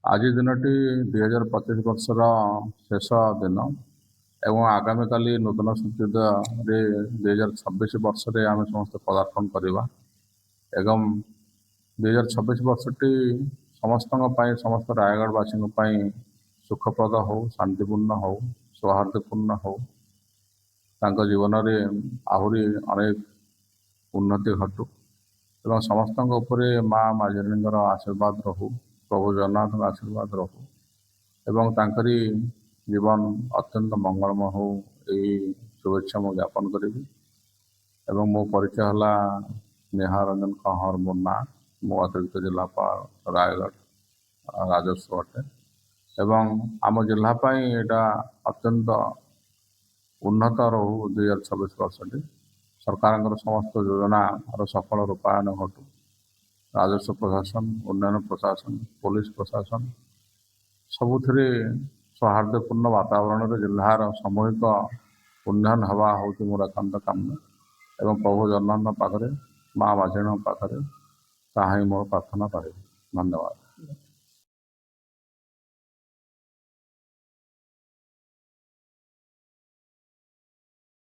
ଆଜି ଦିନଟି 2025 ବର୍ଷର ଶେଷ ଦିନ ଏବଂ ଆଗାମୀକାଲି ନୂତନ ସଂସଦରେ 2026 ବର୍ଷରେ ଆମେ ସମସ୍ତେ ପଦାର୍ପଣ କରିବା ଏବଂ 2026 ବର୍ଷଟି ସମସ୍ତଙ୍କ ପାଇଁ ସମସ୍ତ ରାୟଗଡ଼ବାସୀଙ୍କ ପାଇଁ ସୁଖପ୍ରଦ ହେଉ, ଶାନ୍ତିପୂର୍ଣ୍ଣ ହେଉ, ସୌହାର୍ଦ୍ଦ୍ୟପୂର୍ଣ୍ଣ ହେଉ, ତାଙ୍କ ଜୀବନରେ ଆହୁରି ଅନେକ ଉନ୍ନତି ଘଟୁ ଏବଂ ସମସ୍ତଙ୍କ ଉପରେ ମା ମାଝିନୀଙ୍କର ଆଶୀର୍ବାଦ ରହୁ, ପ୍ରଭୁ ଜଗନ୍ନାଥଙ୍କ ଆଶୀର୍ବାଦ ରହୁ ଏବଂ ତାଙ୍କରି ଜୀବନ ଅତ୍ୟନ୍ତ ମଙ୍ଗଳମୟ ହେଉ, ଏହି ଶୁଭେଚ୍ଛା ମୁଁ ଜ୍ଞାପନ କରିବି। ଏବଂ ମୋ ପରିଚୟ ହେଲା ନେହା ରଞ୍ଜନ କହଁର ମୋ ନାଁ। ମୁଁ ଅତିରିକ୍ତ ଜିଲ୍ଲାପାଳ ରାୟଗଡ଼ ରାଜସ୍ୱ ଅଟେ ଏବଂ ଆମ ଜିଲ୍ଲା ପାଇଁ ଏଇଟା ଅତ୍ୟନ୍ତ ଉନ୍ନତ ରହୁ 2026 ବର୍ଷଟି। ସରକାରଙ୍କର ସମସ୍ତ ଯୋଜନାର ସଫଳ ରୂପାୟନ ଘଟୁ। ରାଜସ୍ୱ ପ୍ରଶାସନ, ଉନ୍ନୟନ ପ୍ରଶାସନ, ପୋଲିସ ପ୍ରଶାସନ ସବୁଥିରେ ସୌହାର୍ଦ୍ଦ୍ୟପୂର୍ଣ୍ଣ ବାତାବରଣରେ ଜିଲ୍ଲାର ସାମୂହିକ ଉନ୍ନୟନ ହେବା ହେଉଛି ମୋର ଏକାନ୍ତ କାମ୍ୟ ଏବଂ ପ୍ରଭୁ ଜଗନ୍ନାଥଙ୍କ ପାଖରେ, ମା ମାଝିନୀଙ୍କ ପାଖରେ ତାହା ହିଁ ମୋର ପ୍ରାର୍ଥନା ରହିବ। ଧନ୍ୟବାଦ।